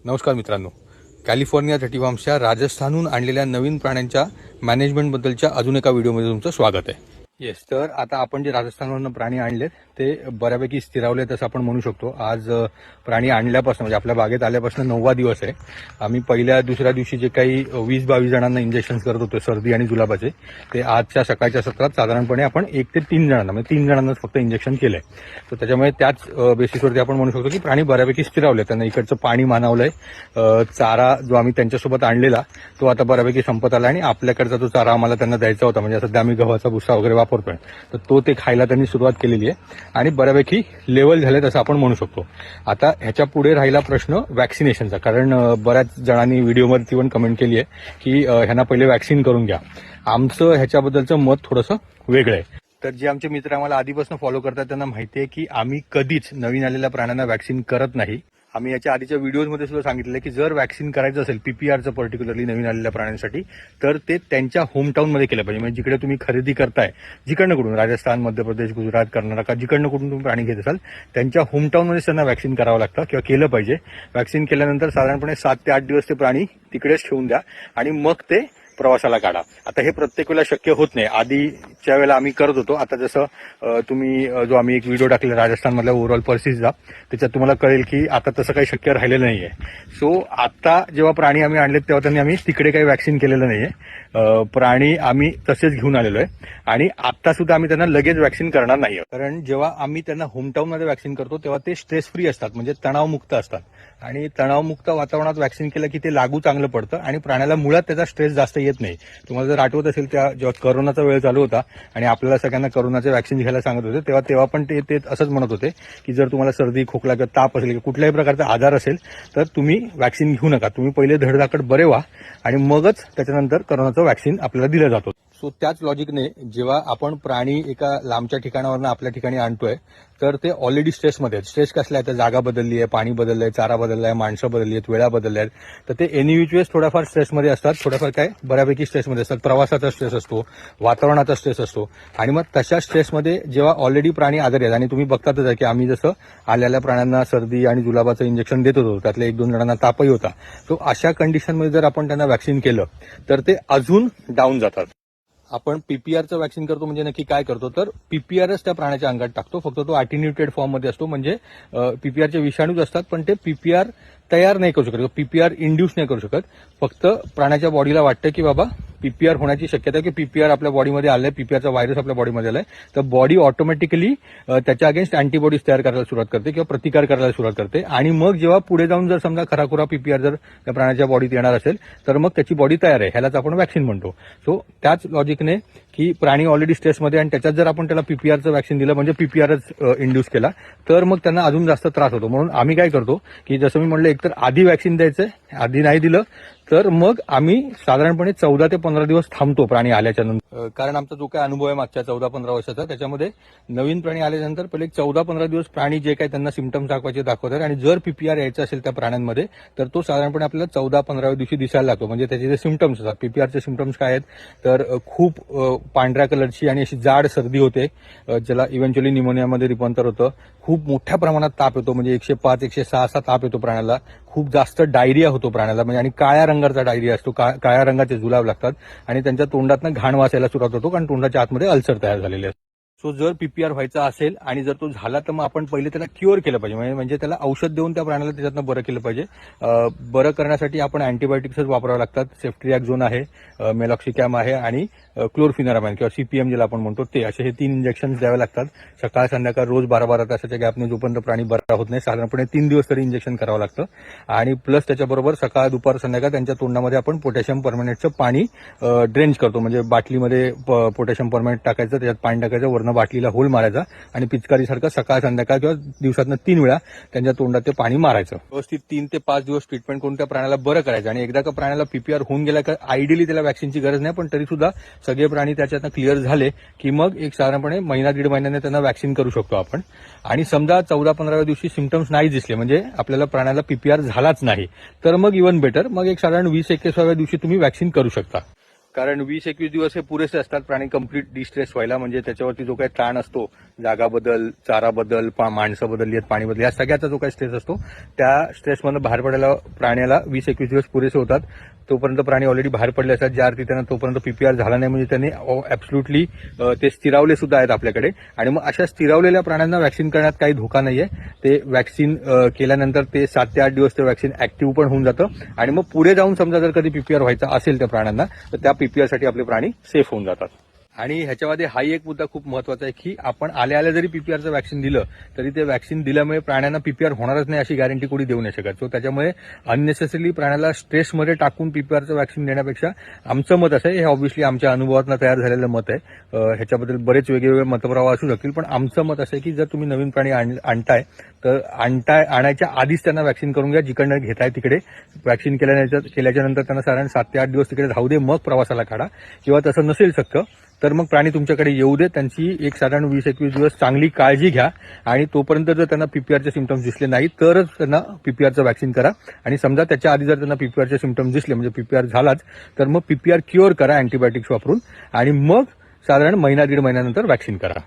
नमस्कार मित्रांनो, कॅलिफोर्निया थर्टीफार्म्सच्या राजस्थानहून आणलेल्या नवीन प्राण्यांच्या मॅनेजमेंटबद्दलच्या अजून एका व्हिडिओमध्ये तुमचं स्वागत आहे. येस, तर आता आपण जे राजस्थानवरून प्राणी आणलेत ते बऱ्यापैकी स्थिरावले असं आपण म्हणू शकतो. आज प्राणी आणल्यापासून म्हणजे आपल्या बागेत आल्यापासून 9वा दिवस आहे. आम्ही पहिल्या दुसऱ्या दिवशी जे काही 20-22 जणांना इंजेक्शन्स करत होतो सर्दी आणि जुलाबाचे, ते आजच्या सकाळच्या सत्रात साधारणपणे आपण 1 ते 3 जणांना म्हणजे 3 जणांनाच फक्त इंजेक्शन केलंय. तर त्याच्यामुळे त्याच बेसिसवरती आपण म्हणू शकतो की प्राणी बऱ्यापैकी स्थिरावले. त्यांना इकडचं पाणी मानवलंय, चारा जो आम्ही त्यांच्यासोबत आणलेला तो आता बऱ्यापैकी संपत आला आणि आपल्याकडचा जो चारा आम्हाला त्यांना द्यायचा होता म्हणजे सध्या आम्ही गव्हाचा भुसा वगैरे वापरतोय, तर तो ते खायला त्यांनी सुरुवात केलेली आहे आणि बऱ्यापैकी लेवल झालेत असं आपण म्हणू शकतो. आता ह्याच्या पुढे राहिला प्रश्न वॅक्सिनेशनचा, कारण बऱ्याच जणांनी व्हिडिओमध्ये पण कमेंट केली आहे की ह्यांना पहिले वॅक्सिन करून घ्या. आमचं ह्याच्याबद्दलचं मत थोडंसं वेगळं आहे. तर जे आमचे मित्र आम्हाला आधीपासून फॉलो करतात त्यांना माहिती आहे की आम्ही कधीच नवीन आलेल्या प्राण्यांना वॅक्सिन करत नाही. आम्ही याच्या आधीच्या व्हिडिओमध्ये सुद्धा सांगितलं की जर वॅक्सिन करायचं असेल पीपीआरचं पर्टिक्युलरली नवीन आलेल्या प्राण्यांसाठी, तर ते त्यांच्या होमटाऊनमध्ये केलं पाहिजे. म्हणजे जिकडे तुम्ही खरेदी करताय, जिकडनं कुठून, राजस्थान, मध्य प्रदेश, गुजरात, कर्नाटक, जिकडनं कुठून तुम्ही प्राणी घेत असाल त्यांच्या होमटाऊनमध्येच त्यांना वॅक्सिन करावं लागतं किंवा केलं पाहिजे. वॅक्सिन केल्यानंतर साधारणपणे 7 ते 8 दिवस ते प्राणी तिकडेच ठेवून द्या आणि मग ते प्रवासाला काढा. आता हे प्रत्येक वेळेला शक्य होत नाही. आधीच्या वेळेला आम्ही करत होतो. आता जसं तुम्ही जो आम्ही एक व्हिडिओ टाकला राजस्थानमधल्या ओव्हरऑल पर्सिसचा, त्याच्यात तुम्हाला कळेल की आता तसं काही शक्य राहिलेलं नाहीये. सो आता जेव्हा प्राणी आम्ही आणलेत तेव्हा त्यांनी आम्ही तिकडे काही वॅक्सिन केलेलं नाहीये. प्राणी आम्ही तसेच घेऊन आलेलो आहे आणि आता सुद्धा आम्ही त्यांना लगेच वॅक्सिन करणार नाही, कारण जेव्हा आम्ही त्यांना होमटाऊनमध्ये वॅक्सिन करतो तेव्हा ते स्ट्रेस फ्री असतात, म्हणजे तणावमुक्त असतात. आणि तणावमुक्त वातावरणात वॅक्सिन केलं की ते लागू चांगलं पडतं आणि प्राण्याला मुळात त्याचा स्ट्रेस जास्त येत नाही. तुम्हाला जर आठवत असेल त्या जेव्हा करोनाचा वेळ चालू होता आणि आपल्याला सगळ्यांना करोनाचे वॅक्सिन घ्यायला सांगत होते, तेव्हा पण ते असंच म्हणत होते की जर तुम्हाला सर्दी, खोकला किंवा ताप असेल किंवा कुठल्याही प्रकारचा आजार असेल तर तुम्ही वॅक्सिन घेऊ नका. तुम्ही पहिले धडधाकट बरे व्हा आणि मगच त्याच्यानंतर करोनाचं वॅक्सिन आपल्याला दिलं जातं. सो त्याच लॉजिकने जेव्हा आपण प्राणी एका लांबच्या ठिकाणावरून आपल्या ठिकाणी आणतोय तर ते ऑलरेडी स्ट्रेसमध्ये आहेत. स्ट्रेस कसला आहे तर जागा बदलली आहे, पाणी बदललंय, चारा बदललाय, माणसं बदलली आहेत, वेळा बदलल्या आहेत. तर ते एनी विच वेज थोड्याफार स्ट्रेसमध्ये असतात, थोड्याफार काय बऱ्यापैकी स्ट्रेसमध्ये असतात. प्रवासाचा स्ट्रेस असतो, वातावरणाचा स्ट्रेस असतो आणि मग तशा स्ट्रेसमध्ये जेव्हा ऑलरेडी प्राणी आजारी आहेत आणि तुम्ही बघतातच आहे की आम्ही जसं आलेल्या प्राण्यांना सर्दी आणि जुलाबाचं इंजेक्शन देत होतो, त्यातल्या 1-2 जणांना तापही होता. तो अशा कंडिशनमध्ये जर आपण त्यांना वॅक्सिन केलं तर ते अजून डाऊन जातात. आपण पीपीआरचं वॅक्सिन करतो म्हणजे नक्की काय करतो तर पीपीआरच त्या प्राण्याच्या अंगात टाकतो. फक्त तो अॅटिन्युटेड फॉर्ममध्ये असतो, म्हणजे पीपीआरचे विषाणूच असतात पण ते पीपीआर तयार नाही करू शकत, पीपीआर इंड्यूस नाही करू शकत. फक्त प्राण्याच्या बॉडीला वाटतं की बाबा पीपीआर होण्याची शक्यता आहे, की पीपीआर आपल्या बॉडीमध्ये आलाय, पीपीआरचा व्हायरस आपल्या बॉडीमध्ये आलाय, तर बॉडी ऑटोमॅटिकली त्याच्या अगेन्स्ट अँटीबॉडीज तयार करायला सुरुवात करते किंवा प्रतिकार करायला सुरुवात करते. आणि मग जेव्हा पुढे जाऊन जर समजा खराखुरा पीपीआर जर त्या प्राण्याच्या बॉडीत येणार असेल तर मग त्याची बॉडी तयार आहे, ह्यालाच आपण वॅक्सिन म्हणतो. सो त्याच लॉजिकने की प्राणी ऑलरेडी स्ट्रेसमध्ये आणि त्याच्यात जर आपण त्याला पीपीआरचं वॅक्सिन दिलं म्हणजे पीपीआरच इंड्यूस केला तर मग त्यांना अजून जास्त त्रास होतो. म्हणून आम्ही काय करतो की जसं मी म्हणलं, एकतर आधी वॅक्सिन द्यायचंय, आधी नाही दिलं तर मग आम्ही साधारणपणे 14 ते 15 दिवस थांबतो प्राणी आल्याच्या नंतर. कारण आमचा जो काय अनुभव आहे मागच्या 14-15 वर्षाचा, त्याच्यामध्ये नवीन प्राणी आल्यानंतर पहिले 14-15 दिवस प्राणी जे काही त्यांना सिम्पटम्स दाखवतात आणि जर पीपीआर यायचं असेल त्या प्राण्यांमध्ये तर तो साधारणपणे आपल्याला 14-15व्या दिवशी दिसायला लागतो. म्हणजे त्याचे जे सिम्पटम्स असतात, पीपीआरचे सिम्पटम्स काय आहेत तर खूप पांढऱ्या कलरची आणि अशी जाड सर्दी होते, ज्याला इव्हेंच्युअली निमोनियामध्ये रूपांतर होतं. खूप मोठ्या प्रमाणात ताप येतो, म्हणजे 105-106 असा ताप येतो प्राण्याला. खूप जास्त डायरिया होतो प्राण्याला, म्हणजे आणि काळ्या रंगाचा डायरिया असतो, काळ्या रंगाचे जुलाब लागतात आणि त्यांच्या तोंडातनं घाण वास यायला सुरुवात होतो, कारण तोंडाच्या आतमध्ये अल्सर तयार झालेले असतात. सो जर पीपीआर व्हायचा असेल आणि जर तो झाला तर मग आपण पहिले त्याला क्युअर केलं पाहिजे, म्हणजे त्याला औषध देऊन त्या प्राण्याला त्याच्यातनं बरं केलं पाहिजे. बरं करण्यासाठी आपण अँटीबायोटिक्सच वापरावं लागतात. सेफ्ट्रियाक्झोन आहे, मेलॉक्सिकॅम आहे आणि क्लोरफिनारामाइन किंवा सीपीएम ज्याला आपण म्हणतो ते, असे हे 3 इंजेक्शन द्यावे लागतात सकाळ संध्याकाळ रोज 12-12 तासाच्या गॅपने, जोपर्यंत प्राणी बरा होत नाही. साधारणपणे 3 दिवस तरी इंजेक्शन करावं लागतं. आणि प्लस त्याच्याबरोबर सकाळ दुपार संध्याकाळ त्यांच्या तोंडामध्ये आपण पोटॅशियम परमॅनेटचं पाणी ड्रेंच करतो, म्हणजे बाटलीमध्ये पोटॅशियम परमॅनेट टाकायचं, त्याच्यात पाणी टाकायचं, वरनं बाटलीला होल मारायचा आणि पिचकारीसारखं सकाळ संध्याकाळ किंवा दिवसातनं 3 वेळा त्यांच्या तोंडात ते पाणी मारायचं. व्यवस्थित 3 ते 5 दिवस ट्रीटमेंट करून त्या प्राण्याला बरं करायचं. आणि एकदा का प्राण्याला पीपीआर होऊन गेला का आयडियली त्याला वॅक्सिनची गरज नाही, पण तरी सुद्धा सगळे प्राणी त्याच्यातनं क्लिअर झाले की मग एक साधारणपणे 1-1.5 महिन्याने त्यांना वॅक्सिन करू शकतो आपण. आणि समजा 14-15व्या दिवशी सिम्पटम्स नाही दिसले, म्हणजे आपल्याला प्राण्याला पीपीआर झालाच नाही, तर मग इव्हन बेटर, मग एक साधारण 20-21व्या दिवशी तुम्ही वॅक्सिन करू शकता. कारण 20-21 दिवस हे पुरेसे असतात प्राणी कम्प्लीट डिस्ट्रेस व्हायला. म्हणजे त्याच्यावरती जो काही ताण असतो, जागा बदल, चारा बदल, माणसं बदलली आहेत, पाणी बदल, या सगळ्याचा जो काही स्ट्रेस असतो त्या स्ट्रेसमधून बाहेर पडायला प्राण्याला 20-21 दिवस पुरेसे होतात. तोपर्यंत प्राणी ऑलरेडी बाहेर पडले असतात. ज्या अर्थी त्यांना तोपर्यंत पीपीआर झाला नाही म्हणजे त्यांनी ऍब्सोल्युटली ते स्थिरावले सुद्धा आहेत आपल्याकडे. आणि मग अशा स्थिरावलेल्या प्राण्यांना व्हॅक्सिन करण्यात काही धोका नाहीये. ते व्हॅक्सिन केल्यानंतर ते 7 ते 8 दिवस ते व्हॅक्सिन ऍक्टिव्ह पण होऊन जातं. आणि मग पुढे जाऊन समजा जर कधी पीपीआर व्हायचा असेल त्या प्राण्यांना तर त्या पीपीआरसाठी आपले प्राणी सेफ होऊन जातात. आणि ह्याच्यामध्ये हाही एक मुद्दा खूप महत्वाचा आहे की आपण आल्या जरी पीपीआरचं व्हॅक्सिन दिलं तरी ते व्हॅक्सिन दिल्यामुळे प्राण्यांना पीपीआर होणारच नाही अशी गॅरंटी कोणी देऊ नाही शकत. सो त्याच्यामुळे अननेसेसरी प्राण्याला स्ट्रेसमध्ये टाकून पीपीआरचं व्हॅक्सिन देण्यापेक्षा आमचं मत असं आहे, हे ऑब्व्हियसली आमच्या अनुभवातून तयार झालेलं मत आहे, ह्याच्याबद्दल बरेच वेगवेगळे मतप्रवाह असू शकतील, पण आमचं मत असं आहे की जर तुम्ही नवीन प्राणी आणताय तर आणायच्या आधीच त्यांना व्हॅक्सिन करून घ्या. जिकडनं घेताय तिकडे व्हॅक्सिन केल्याच्या नंतर त्यांना साधारण 7 ते 8 दिवस तिकडे राहू दे, मग प्रवासाला काढा. किंवा तसं नसेल शक्य तर मग प्राणी तुमच्याकडे येऊ दे, त्यांची एक साधारण 20-21 दिवस चांगली काळजी घ्या. आणि तोपर्यंत जर त्यांना पीपीआरचे सिम्पटम्स दिसले नाही तरच त्यांना पीपीआरचं व्हॅक्सिन करा. आणि समजा त्याच्या आधी जर त्यांना पीपीआरचे सिम्पटम्स दिसले म्हणजे पीपीआर झालाच तर मग पीपीआर क्युअर करा अँटीबायोटिक्स वापरून आणि मग साधारण महिना 1.5 महिन्यानंतर व्हॅक्सिन करा.